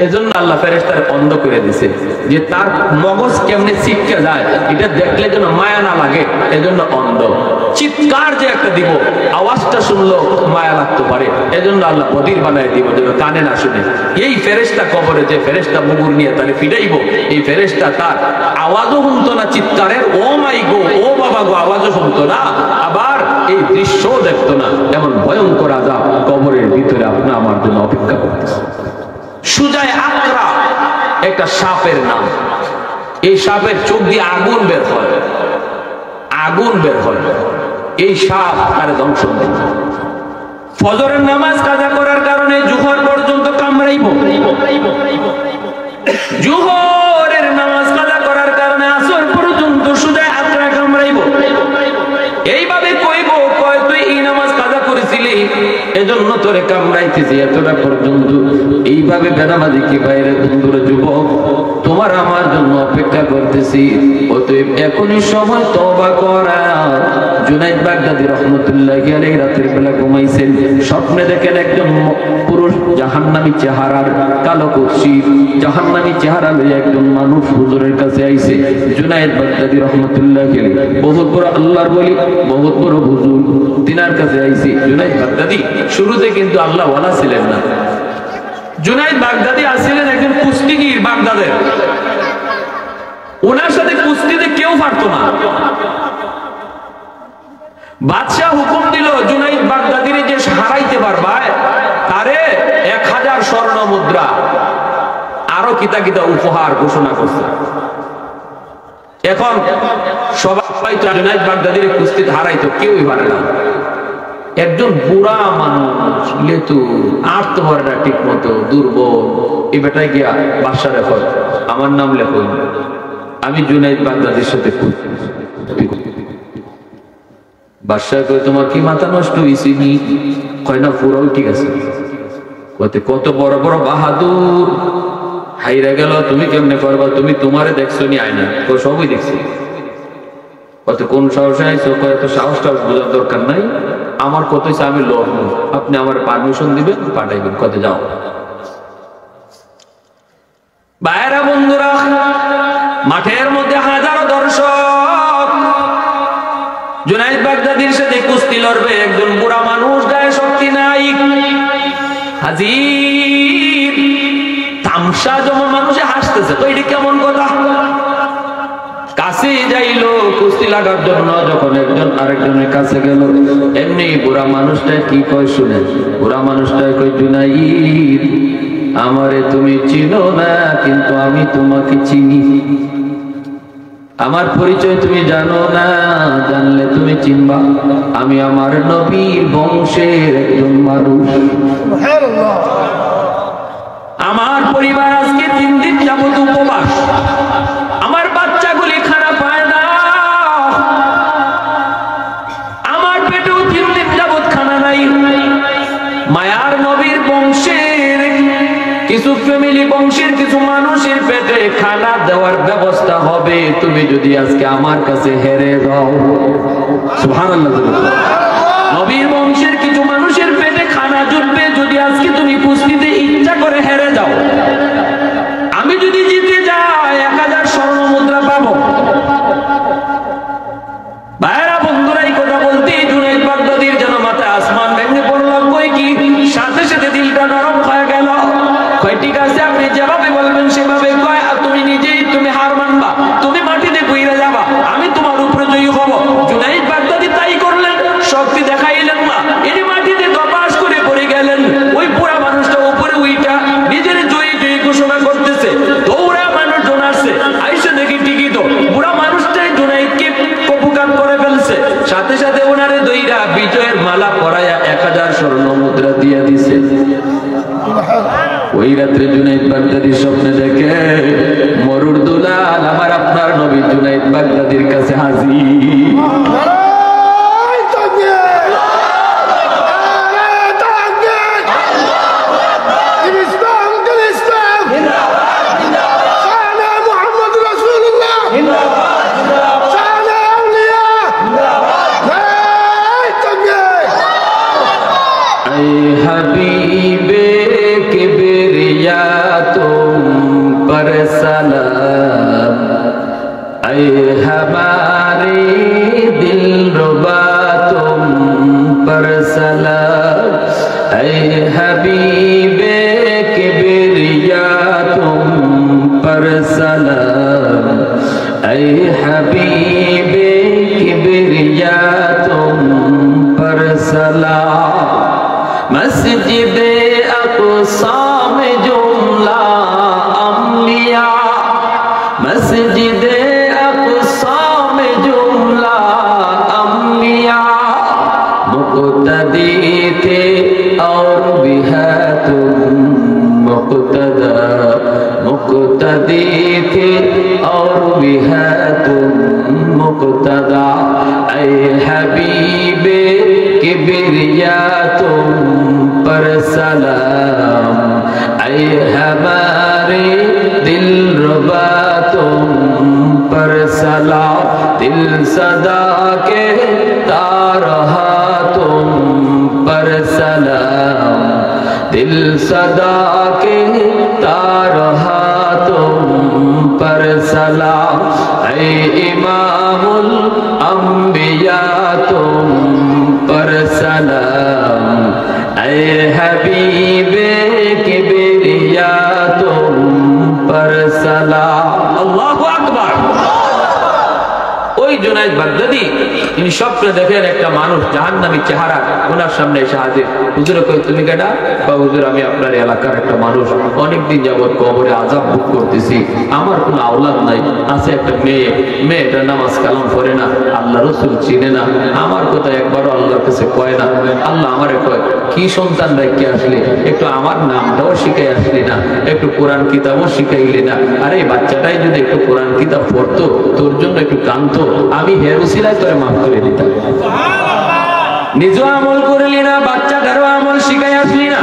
এজন্য আল্লাহ ফেরেশতারে অন্ধ করে দিয়েছে যে তার মগজ কেমনে ছিটকে যায় এটা দেখলে যেন মায়া না লাগে, এজন্য অন্ধ। চিৎকার যে একটা দিব, আওয়াজটা শুনলো মায়া লাগতে পারে, এজন্য আল্লাহ বধির বানায় দিব যেন কানে না শুনে। এই ফেরেশতা কবরে যে ফেরেশতা মুগুর নিয়ে তারে ফিরাইব, এই ফেরেশতা তার আওয়াজও শুনতো না, চিৎকারের ও মাই গো ও বাবা গো আওয়াজও শুনতো না, আবার এই দৃশ্যও দেখতো না। এমন ভয়ঙ্কর আযাব কবরের ভিতরে আপনি আমার জন্য অপেক্ষা করতেছে। সুজায় আকরা একটা সাপের নাম। এই সাপের চোখ দিয়ে আগুন বের হয়, আগুন বের হয়। এই সাপ তারে দংশন দেয়। ফজরের নামাজ কাজা করার কারণে জোহর পর্যন্ত কামড়াইব, জোহরের নামাজ কাজা করার কারণে আসর পর্যন্ত সুজায় আকরা কামড়াইব। এইভাবে কইব কয় তুই এই নামাজ কাজা করেছিলি এজন্য তোরে কামড়াইতেছি এতটা পর্যন্ত। এইভাবে বেনামাজি কি বাইরে বন্ধুরা যুবক তোমার আমার জন্য অপেক্ষা করতেছি, অতএব এখনই সময় তওবা করা। জুনাইদ বাগদাদী রাহমাতুল্লাহি আলাইহি রাতের বেলা ঘুমাইছেন, স্বপ্নে দেখেন একজন পুরুষ জাহান্নামী চেহারার কালো কুৎসিত জাহান্নামী চেহারা লইয়া একজন মানুষ হুজুরের কাছে আইছে। জুনাইদ বাগদাদী রাহমাতুল্লাহি আলাইহি বহুত বড় আল্লাহর ওলি, বহুত বড় হুজুর, তিনার কাছে আইছে। জুনাইদ বাগদাদী শুরুতে কিন্তু আল্লাহ ওয়ালা ছিলেন না। জুনাইদ বাগদাদী আসছিলেন একজন কুস্তিগীর বাগদাদের, ওনার সাথে কুস্তিতে কেউ পারত না। বাদশাহ হুকুম দিল জুনাইদ বাগদাদীর যে হারাইতে পারবা তারে 1000 স্বর্ণ মুদ্রা আরো কিতা কিতা উপহার ঘোষণা করছে। এখন সবাই জুনাইদ বাগদাদীর কুস্তিতে হারাইতো, কেউই পারে না। একজন বুড়া মানুষ লেতু আটতে পারে না ঠিক মতো, দুর্বল, এই বেটায় গিয়া বাদশা রেখ আমার নাম লেখো, আমি জুনাইদ বাগদাদীর সাথে বাদশা কয় তোমার কি মাথা নষ্ট হয়েছে নি? কয় না পুরাও ঠিক আছে। কত বড় বড় বাহাদুর হাইরা গেল, তুমি কেমনে করবা? তুমি তোমারে দেখছো নি আয়না? সবই দেখছি। কত কোন সাহসে আইছো? কত সাহসটা বোঝার দরকার নাই, আমার কত হয়েছে আমি লড়ব, আপনি আমার পারমিশন দিবেন পাঠাইবেন, কত যাও। বাইরা বন্ধুরা মাঠের মধ্যে হাজারো দর্শক জুনাইদ বাগদাদীর সাথে কুস্তি লড়বে। একজন বুড়া মানুষ, গায়ে শক্তি নাই, হাজির তামসা যেমন মানুষে হাসতেছে, তো এটা কেমন কথা? কাছে যাইলো কুস্তি লাগার জন্য, যখন একজন আরেকজনের কাছে গেল, এমনি বুড়া মানুষটা কি কয় শুনে, বুড়া মানুষটা কয় জুনাইদ আমারে তুমি চিনো না কিন্তু আমি তোমাকে চিনি, আমার পরিচয় তুমি জানো না, জানলে তুমি চিনবা, আমি আমার নবীর বংশের একজন মানুষ। আমার পরিবার আজকে 3 দিন যাবত উপবাস, আমার বাচ্চাগুলি খানা পায় না, আমার পেটেও 3 দিন যাবত খানা নাই। মায়ার নবীর বংশের কিছু ফ্যামিলি, বংশের কিছু মানুষের পেটে খানা দেওয়ার ব্যবস্থা হবে তুমি যদি আজকে আমার কাছে হেরে যাও। সুবহানাল্লাহ। নবীর বংশের কিছু মানুষের পেটে খানা জুটবে যদি আজকে তুমি কুস্তিতে ইচ্ছা করে হেরে যাও। আমি যদি জিতে যাই 1000 স্বর্ণ মুদ্রা পাবো। ভাইরা বন্ধুরা এই কথা বলতে জুনাইদ বাগদাদীর যেন মাথায় আসমান ভেঙে পড়ল। কই কি সাথে সাথে দিলটা নরম হয়ে গেল। কয় ঠিক আছে আপনি যেভাবে বলবেন সেভাবে। কয় তুমি নিজেই তুমি হার মানবা, তুমি মাটিতে কইরা যাবা, আমি তোমার উপরে জয়ী হব। জুনাইদ বাগদাদী তাই করলেন, শক্তি দেখাইলেন না, এর মাটিতে দপাস করে পড়ে গেলেন। ওই বুড়া মানুষটা উপরে উইটা নিজের জয়ী জয়ী ঘোষণা করতেছে। দৌড়া মানুষজন আসছে, আইসে দেখি ঠিকই তো বুড়া মানুষটাই জুনাইদকে কপুকাত করে ফেলছে। সাথে সাথে ওনারে দইরা বিজয়ের মালা পরাইয়া 1000 স্বর্ণ মুদ্রা দিয়ে দিছে। ওই রাত্রে জুনাইদ বাগদাদী স্বপ্নে দেখে মরুর দুলাল আমার আপনার নবী জুনাইদ বাগদাদীর কাছে হাজির। हबीबे किबरिया तो पर सलाम ऐ हमारे दिलरुबा तुम पर सलाम ऐ हबीबे किबरिया तुम पर सलाम ऐ हबीबे किबरिया तुम पर सलाम मस्जिदे अक़सा में जुमला अम्बिया मस्जिदे अक़सा में जुमला अम्बिया मुक़्तदी थे और भी है तुम मुक़्तदा मुक़्तदी थे और भी है तुम मुक़्तदा ऐ हबीबे किबरिया तुम पर सलाम ऐ हमारे दिलरुबा तुम पर सलाम दिल सदा के तारहा तुम पर सलाम दिल सदा के तारहा तुम पर सलाम ऐ इमामुल अंबिया तुम पर सलाम ऐ हबीबे किबरिया तुम पर सलाम अल्लाहु আকবার ওই জুনায়েদ বাগদাদি তিনি স্বপ্নে দেখেন একটা মানুষ জাহান্নামী চেহারা ওনার সামনে এসে হাজির হুজুর কই তুমি কেডা বা হুজুর আমি আপনার এলাকার একটা মানুষ অনেকদিন যাবত কবরে আযাব ভোগ করতেছি আমার কোনো আওলাদ নাই আছে একটা মেয়েটা নামাজ কালাম পড়ে না আল্লাহ রাসূল চিনে না আমার কথা একবারও আল্লাহর কাছে কয় না আল্লাহ আমারে কয় কি সন্তান রাখতে আসলে একটু আমার নামটাও শিখাই আসলি না একটু কোরআন কিতাবও শিখাইলি না আরে এই বাচ্চাটাই যদি একটু কোরআন কিতাব পড়তো তোর জন্য একটু কাঁদতো আমি হের উসিলায় তোরে মাফ করে দিতাম নিজে আমল করলি না বাচ্চাটারও আমল শিখাই আসলি না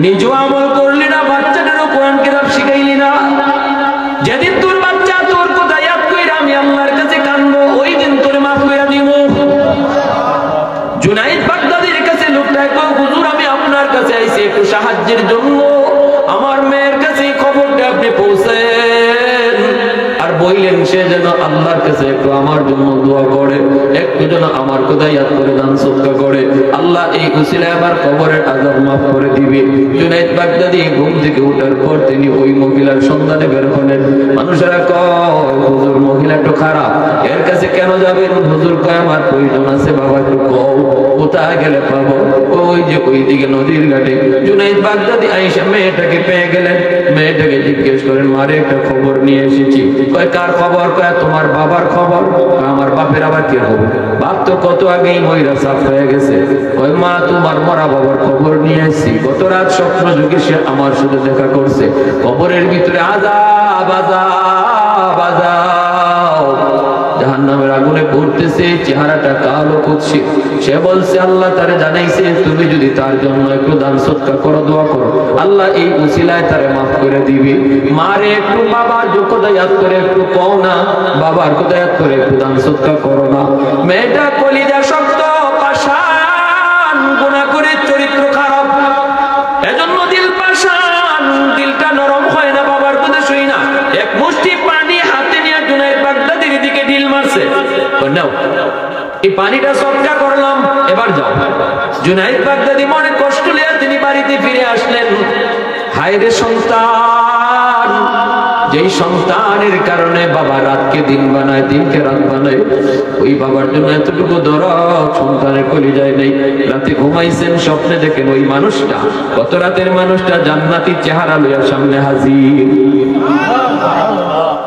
নিজে আমল করলি না বাচ্চাটারও কোরআন কিতাব শিখাইলি না যেদিন তোর বাচ্চা তোর কথা ইয়াদ কইরা আমি আল্লাহর কাছে কাঁদবো ওই দিন তোরে মাফ করে দিব জুনায়েদ বাগদাদির কাছে লোকটা কয় হুজুর আমি আপনার কাছে আইছি একটু সাহায্যের জন্য আমার মেয়ের কাছে খবরটা আপনি পৌঁছেন আর বললেন সে যেন আল্লাহর কাছে একটু আমার জন্য দোয়া করে একটু যেন আমার কথা ইয়াদ করে দান সদকা করে আল্লাহ এই উসিলায় আমার কবরের আযাব মাফ করে দিবে জুনায়েদ বাগদাদি ঘুম থেকে ওঠার পর তিনি ওই মহিলার সন্ধানে বের হলেন মানুষেরা কয় হুজুর মহিলা একটু খারাপ এর কাছে কেন যাবেন হুজুর কয় আমার প্রয়োজন আছে বাবা একটু কও কোথায় গেলে পাবো ওই যে ওই দিকে নদীর ঘাটে জুনায়েদ বাগদাদি আয়েশা মেয়েটাকে পেয়ে গেলেন মেয়েটাকে জিজ্ঞেস করেন মারে একটা খবর নিয়ে এসেছি কয় কার খবর কয় তোমার বাবার খবর আমার বাপের আবার কি হবে বাপ তো কত আগেই মইরা সাফ হয়ে গেছে কয় মা তোমার মরা বাবার খবর নিয়ে এসেছি গত রাত স্বপ্ন যুগে সে আমার সাথে দেখা করছে কবরের ভিতরে আযাব আযাব আযাব জাহান্নামের আগুনে পড়তেছে চেহারাটা কালো কুৎসিত সে বলছে আল্লাহ তারে জানাইছে তুমি যদি তার জন্য একটু দান সদকা করো দোয়া করো আল্লাহ এই উসিলায় তারে maaf করে দিবে মারে একটু বাবার কথা ইয়াদ করে একটু কও না বাবার কথা ইয়াদ করে একটু দান সদকা করো না মেয়েটা কলিজা শক্ত পাষাণ গুনাহ করে চরিত্র খারাপ এজন্য দিল পাষাণ দিলটা নরম হয় না বাবার কথা শুই না এক মুষ্টি পানি হাতে নিয়ে জুনায়েদ বাগদাদির দিকে ঢিল মারছে নাও এই পানিটা সদকা করলাম এবার যাও জুনায়েদ বাগদাদি মনে কষ্ট নিয়ে তিনি বাড়িতে ফিরে আসলেন হায় রে সন্তান যেই সন্তানের কারণে বাবা রাতকে দিন বানায় দিনকে রাত বানায় ওই বাবার জন্য এতটুকু দরদ সন্তানের কলিজায় নেই রাতে ঘুমাইছেন স্বপ্নে দেখেন ওই মানুষটা কত রাতের মানুষটা জান্নাতি চেহারা লইয়া সামনে হাজির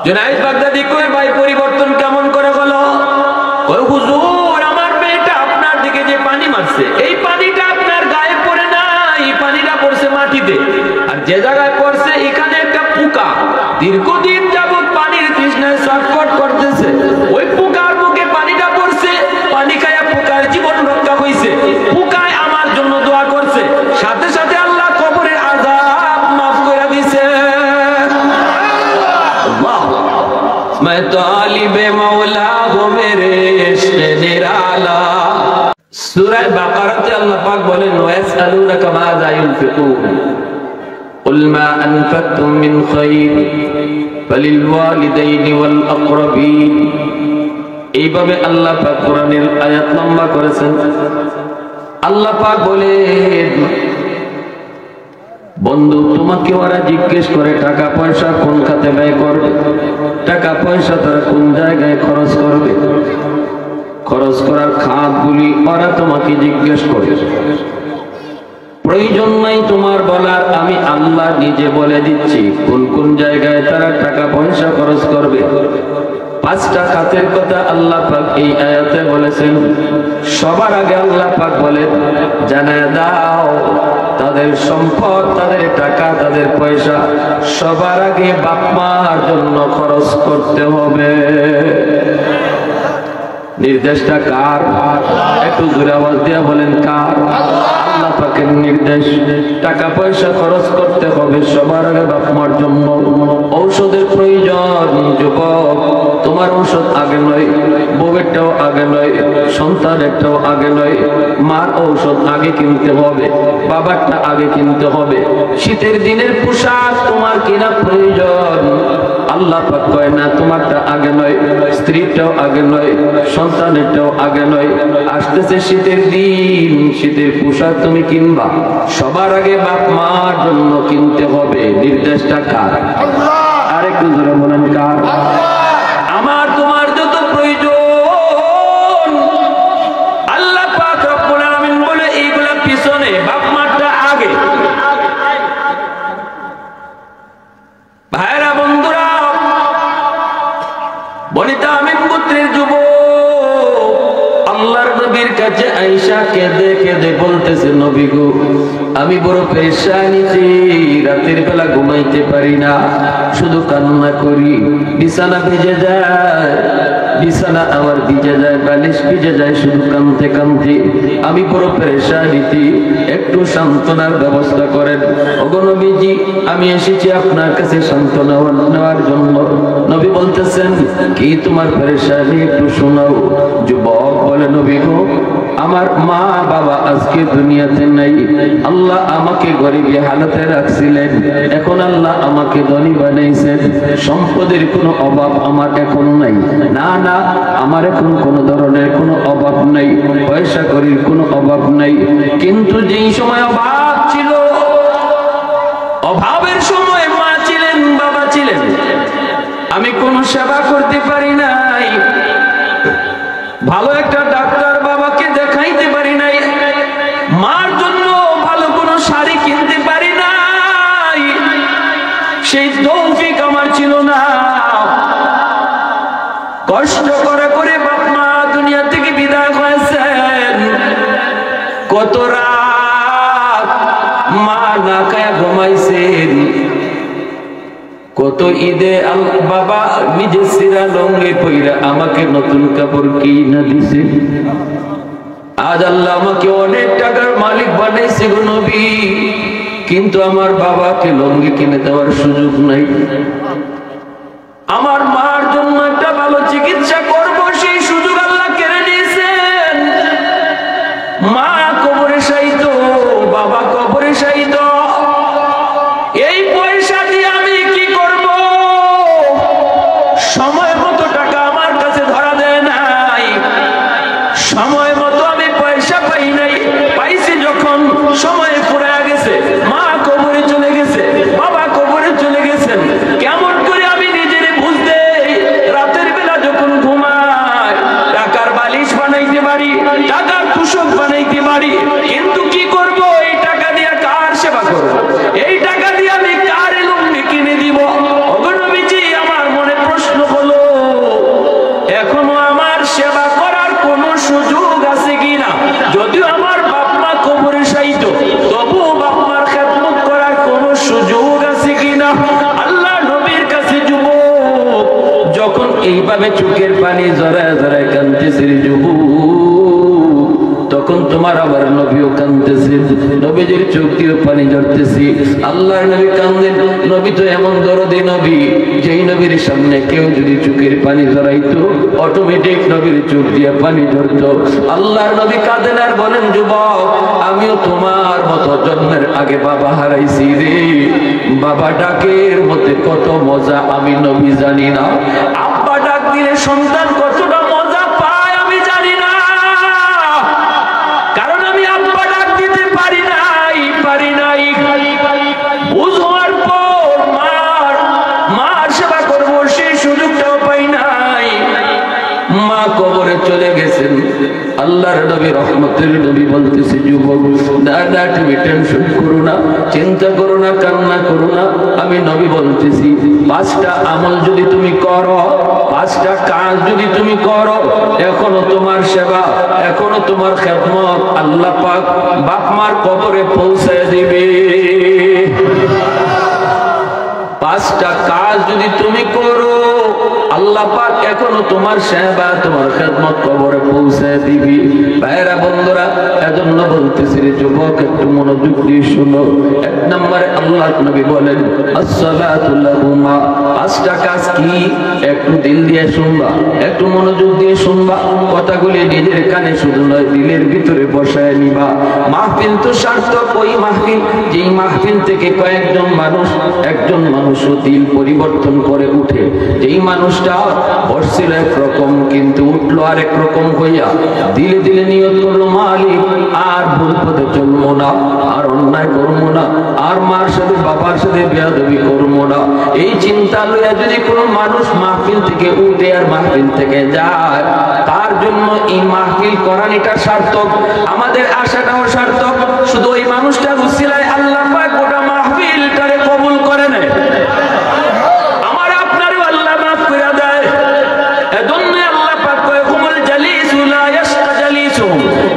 জুনায়েদ বাগদাদি কয় ভাই পরিবর্তন কেমন করে হলো কয় হুজুর আমার মেয়েটা আপনার দিকে যে পানি মারছে এই পানিটা আপনার গায়ে পড়ে না এই পানিটা পড়ছে মাটিতে আর যে জায়গায় পড়ছে এখানে একটা পোকা দীর্ঘদিন যাবত পানির তৃষ্ণায় ছটফট করতেছে ওই পোকার মুখে পানিটা পড়ছে পানি খায়া পোকার জীবন রক্ষা হইছে পোকায় আমার জন্য দোয়া করছে সাথে সাথে আল্লাহ কবরের আযাব maaf করে দিয়েছে আল্লাহ मैं तालिबे मौला हूं मेरे इश्क निराला সূরা বাকারাতে আল্লাহ পাক বলেন ওয়াসআলুনাকা মাযা ইউনফিকুন কুল মা আনফাকতুম মিন খায়র ফালিলওয়ালিদাইনি ওয়াল আকরাবিন। এইভাবে আল্লাহ পাক কোরআনের আয়াত লম্বা করেছেন। আল্লাহ পাক বলেন, বন্ধু তোমাকে ওরা জিজ্ঞেস করে টাকা পয়সা কোন খাতে ব্যয় করবে, টাকা পয়সা তারা কোন জায়গায় খরচ করবে, খরচ করার খাতগুলি ওরা তোমাকে জিজ্ঞেস করে। প্রয়োজন নাই তোমার বলার, আমি আল্লাহ নিজে বলে দিচ্ছি কোন কোন জায়গায় তারা টাকা পয়সা খরচ করবে। 5টা খাতের কথা আল্লাহ পাক এই আয়াতে বলেছেন। সবার আগে আল্লাহ পাক বলেন, জানায় দাও তাদের সম্পদ, তাদের টাকা, তাদের পয়সা সবার আগে বাপ মার জন্য খরচ করতে হবে। নির্দেশটা কার? একটু জোরে আওয়াজ দিয়ে বলেন কার? আল্লাহ পাকের নির্দেশ। টাকা পয়সা খরচ করতে হবে সবার আগে বাপ মার জন্য। ঔষধের প্রয়োজন, যুবক তোমার ঔষধ আগে নয়, বউয়েরটাও আগে নয়, সন্তানেরটাও আগে নয়, মার ঔষধ আগে কিনতে হবে, বাবারটা আগে কিনতে হবে। শীতের দিনের পোশাক তোমার কিনা প্রয়োজন, আল্লাহ পাক কয় না তোমারটা আগে নয়, স্ত্রীরটাও আগে নয়, সন্তানেরটাও আগে নয়। আসতেছে শীতের দিন, শীতের পোশাক তুমি কিনবা, সবার আগে বাপ মার জন্য কিনতে হবে। নির্দেশটা কার? আরেকটু জোরে বলেন কার? আমার তোমার যত প্রয়োজন আল্লাহ পাক রব্বুল আলামিন বলে এইগুলা পিছনে, বাপ মারটা আগে। ভাইরা বন্ধুরা, বনিতা আমিন পুত্রের যুবক আল্লাহর নবীর কাছে আয়েশা কেঁদে কেঁদে বলতেছে, নবী গো আমি বড় পেরেশানিতে, রাতের বেলা ঘুমাইতে পারি না, শুধু কান্না করি, বিছানা ভিজে যায়, বিছানা আমার ভিজে যায়, বালিশ ভিজে যায়, শুধু কাঁদতে কাঁদতে আমি বড় পেরেশানিতে, একটু সান্ত্বনার ব্যবস্থা করেন। ওগো নবীজি আমি এসেছি আপনার কাছে সান্ত্বনা নেওয়ার জন্য। নবী বলতেছেন, কি তোমার পেরেশানি একটু শোনাও। যুবক বলে, নবী গো আমার মা বাবা আজকে দুনিয়াতে নাই, আল্লাহ আমাকে গরিবী হালতে রাখছিলেন, এখন আল্লাহ আমাকে ধনী বানাইছেন, সম্পদের কোনো অভাব আমার এখন নাই, না না আমার এখন কোনো ধরনের কোনো অভাব নাই, পয়সা করির কোনো অভাব নাই। কিন্তু যেই সময় অভাব ছিল, অভাবের সময় মা ছিলেন, বাবা ছিলেন, আমি কোনো সেবা করতে পারি নাই, ভালো একটা ডাক্তার বাবাকে দেখাইতে পারি নাই, মার জন্য ভালো কোনো শাড়ি কিনতে পারি নাই, সেই তৌফিক আমার ছিল না। কষ্ট করে করে বাপ মা দুনিয়া থেকে বিদায় হয়েছেন। কত রাত মা না খায়া ঘুমাইছেন, কত ঈদে বাবা নিজে সিরা লঙ্গে পইরা আমাকে নতুন কাপড় কিনা দিছে। আজ আল্লাহ আমাকে অনেক টাকার মালিক বানাইছে গো নবী, কিন্তু আমার বাবাকে লঙ্গি কিনে দেওয়ার সুযোগ নাই। আমার মার জন্য একটা ভালো চিকিৎসা করব, সেই সুযোগ আল্লাহ কেড়ে নিয়েছেন। মা কবরে শায়িত, বাবা কবরে শায়িত, এই পয়সা দিয়ে আমি কি করব? সময় মতো টাকা আমার কাছে ধরা দেয় নাই, সময় মতো আমি পয়সা পাই নাই, পাইছি যখন সময় ফুরে গেছে, মা কবরে চলে গেছে, বাবা কবরে চলে গেছেন। কেমন করে আমি নিজের বুঝতে রাতের বেলা যখন ঘুমাই টাকার বালিশ বানাইতে পারি, টাকার তুষক বানাইতে পারি, কিন্তু কি করব? এই টাকা দিয়ে কার সেবা করব? এই টাকা দিয়ে আমি কার লুঙ্গি কিনে দিব? ওগো নবীজি আমার মনে প্রশ্ন হলো, এখনো আমার সেবা করার কোনো সুযোগ আছে কিনা? যদিও আমার বাপ মা কবরে শায়িত, তবু বাপ মার খেদমত করার কোনো সুযোগ আছে কিনা? আল্লাহ নবীর কাছে যুবক যখন এইভাবে চোখের পানি জড়ায় জড়ায় কাঁদতেছে যুবক, তখন তোমার আবার নবীও কাঁদতেছেন, নবীজির চোখ দিয়ে পানি ঝরতেছে। আল্লাহর নবী কাঁদেন। নবী তো এমন দরদি নবী, যেই নবীর সামনে কেউ যদি চোখের পানি ঝরাইতো অটোমেটিক নবীর চোখ দিয়ে পানি ঝরতো। আল্লাহর নবী কাঁদেন আর বলেন, যুবক, আমিও তোমার মতো জন্মের আগে বাবা হারাইছি রে। বাবা ডাকের মধ্যে কত মজা আমি নবী জানি না। আব্বা ডাক দিলে সন্তান কতটা মজা পায় আমি জানি না, কারণ আমি আব্বা ডাক দিতে পারি নাই। বুঝ হওয়ার পর মার সেবা করবো সেই সুযোগটাও পাই নাই। মা কবরে চলে গেছেন। আল্লাহর নবী রহমতের নবী বলতেছে, যুবক, দাদা তুমি টেনশন করো না, চিন্তা করো না, কান্না করো না। আমি নবী বলতেছি, 5টা আমল যদি তুমি করো, 5টা কাজ যদি তুমি করো, এখনো তোমার সেবা, এখনো তোমার খেদমত আল্লাহ পাক বাপ মার কবরে পৌঁছায় দিবে। 5টা কাজ যদি তুমি করো, আল্লাহ পাক এখনো তোমার সেবা, তোমার খেদমত কবরে পৌঁছায় দিবি। ভাইরা বন্ধুরা, এজন্য বলতেছি রে যুবক, একটু মনোযোগ দিয়ে শুনো। 1 নম্বরে আল্লাহ নবী বলেন, আসসালাতু লাহুমা। 5টা কাজ কি? একটু দিল দিয়ে শুনবা, একটু মনোযোগ দিয়ে শুনবা। কথাগুলি নিজের কানে শুধু নয়, দিলের ভিতরে বসায় নিবা। মাহফিল তো সার্থক ওই মাহফিল, যেই মাহফিল থেকে কয়েকজন মানুষ, একজন মানুষও দিল পরিবর্তন করে উঠে। যেই মানুষটা বসছিল একরকম কিন্তু উঠলো আরেক রকম হইয়া, দিলে দিলে নিয়ত করলো, মালিক আর ভুল পথে চলবো না, আর অন্যায় করবো না, আর মার সাথে বাবার সাথে বেয়াদবি করবো না। এই চিন্তা লইয়া যদি কোনো মানুষ মাহফিল থেকে উঠে আর মাহফিল থেকে যায়, তার জন্য এই মাহফিল করানিটা সার্থক, আমাদের আশাটাও সার্থক। শুধু ওই মানুষটা উসিলায় আল্লাহ পাক গোটা মাহফিলটারে কবুল করে নেয়।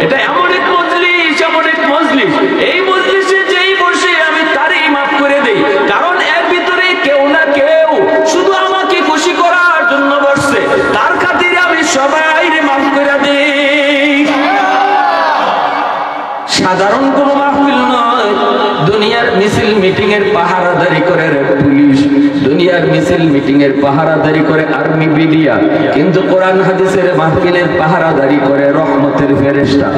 এটা এমন এক মজলিস, এমন এক মজলিস, এই মজলিসে যেই বসে আমি তারই মাফ করে দেই, কারণ এর ভিতরে কেউ না কেউ শুধু আমাকে খুশি করার জন্য বসছে, তার খাতিরে আমি সবাইরে মাফ করে দেই। সাধারণ কোনো মাহফিল নয়, দুনিয়ার মিছিল মিটিং এর পাহারাদারি করে পুলিশ, দুনিয়ার মিছিল মিটিং এর পাহারাদারি করে আর্মি বিডিয়া, কিন্তু কোরআন হাদিসের মাহফিলের পাহারাদারি করে রহমতের ফেরেশতা।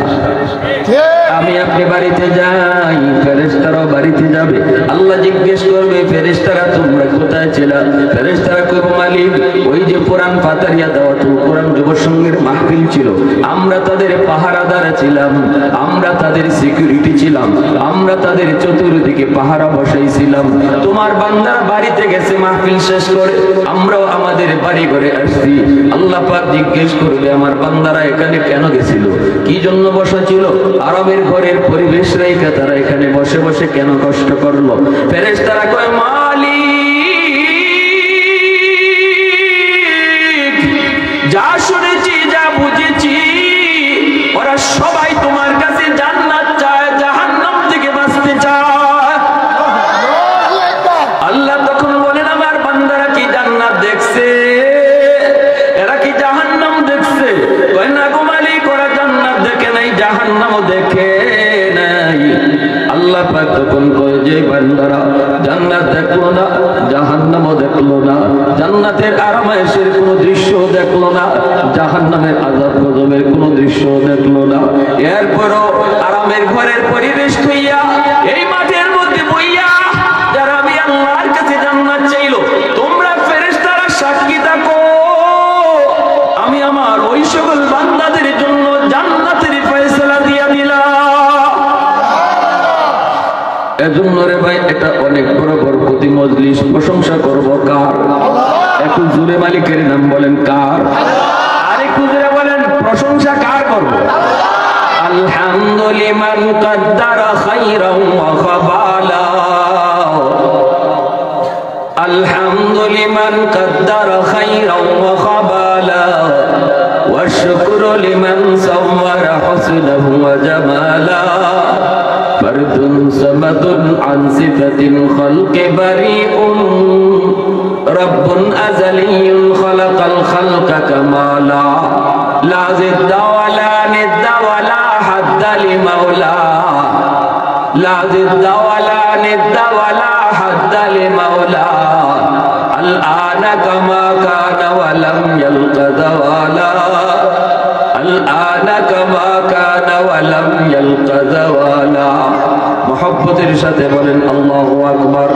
আমি আপনি বাড়িতে যাই, ফেরেশতারাও বাড়িতে যাবে। আল্লাহ জিজ্ঞেস করবে, ফেরেশতারা তোমরা কোথায় ছিলা? ফেরেশতারা কইবে, মালিক ওই যে পুরান পাতারিয়া দাওয়াতুল কোরআন যুব সংঘের মাহফিল ছিল, আমরা তাদের পাহারাদার ছিলাম, আমরা তাদের সিকিউরিটি ছিলাম, আমরা তাদের চতুর্দিকে পাহারা বসাইছিলাম। তোমার বান্দারা বাড়িতে গেছে মাহফিল শেষ করে, আমরাও আমাদের বাড়ি ঘরে আসছি। আল্লাহ পাক জিজ্ঞেস করবে, আমার বান্দারা এখানে কেন গেছিল, কি জন্য বসা ছিল? আরবের ঘরের পরিবেশ রেখে তারা এখানে বসে বসে কেন কষ্ট করলো? ফেরেশতারা কয়, মালিক যা শুনেছি, যা বুঝেছি, ওরা সবাই তোমার কাছে জান্নাত চায়, জাহান্নাম থেকে বাঁচতে চায়। আল্লাহ তখন বলেন, আমার বান্দারা কি জান্নাত দেখছে? এরা কি জাহান্নাম দেখছে? কয় না গো মালিক, ওরা জান্নাত দেখে নাই, জাহান্নামও দেখে নাই। আল্লাহ পাক তখন কয়, যে বান্দারা জান্নাত দেখলো না, জাহান্নামও দেখলো না, জান্নাতের আরামায়েশের কোনো দৃশ্য দেখলো না, জাহান্নামের আযাব গজবের কোনো দৃশ্য দেখলো না, এরপরও আরামের ঘরের পরিবেশ হইয়া এই মাঠের মধ্যে বইয়া যারা আমি আল্লাহর কাছে জান্নাত চাইলো, তোমরা ফেরেশতারা সাক্ষী থাকো, আমি আমার ওই সকল বান্দাদের জন্য জান্নাতের ফয়সালা দিয়া দিলাম। এজন্য রে ভাই, এটা অনেক বড় বরকতি মজলিস। প্রশংসা করব কার? একটু জোরে মালিকের নাম বলেন, কার? আর একটু জোরে বলেন, প্রশংসা কার করব? আলহামদুলিমান কাদ্দারা খাইরান ওয়া খাবালা, আলহামদুলিমান কাদ্দারা খাইরান ওয়া খাবালা, ওয়া শুকরু লিমান সাওয়ারা হুসনাহু ওয়া জামালা, ফরদুন সামাদুন আন সিফাতিল খালকি বারিউন, রব্বুন আযালিয়্যুন খালাকাল খালকা কামালা, লা জিদ্দা ওয়ালা নিদ্দা ওয়ালা হাদ্দা মাওলা লা জিদ্দা ওয়ালা নিদ্দা ওয়ালা হাদ্দা লি মাওলা আল আনা কামা কানা ওয়া লাম ইয়ালকা যাওয়ালা আল আনা কামা কানা ওয়া লাম ইয়ালকা যাওয়ালা মুহাব্বতের সাথে বলেন আল্লাহু আকবার।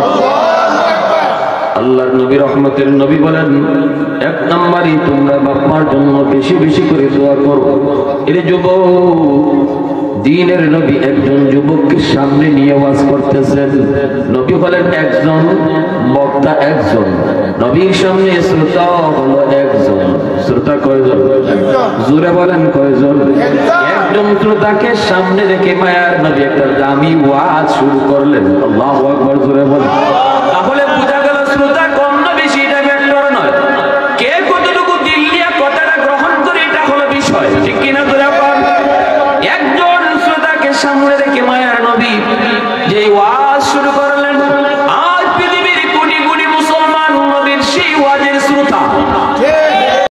আল্লাহর নবী রহমতের নবী বলেন এক নম্বরই তোমরা বাপ মার জন্য বেশি বেশি করে দোয়া করো। এর যুবক দ্বীনের নবী একজন যুবককে সামনে নিয়ে ওয়াজ করতেছেন। নবী বলেন একজন, বক্তা একজন, নবীর সামনে শ্রোতা হলো একজন। শ্রোতা কয়জন? জোরে বলেন কয়জন? একজন শ্রোতাকে সামনে রেখে মায়ার নবী একটা দামি ওয়াজ শুরু করলেন। আল্লাহু আকবার, জোরে বলেন। তাহলে বোঝা গেল শ্রোতা কম না বেশি এটা ম্যাটার নয়, কে কতটুকু দিল নিয়ে কথাটা গ্রহণ করে এটা হলো বিষয়, ঠিক কিনা? একজন শ্রোতাকে সামনে রেখে মায়ার নবী যে ওয়াজ শুরু করে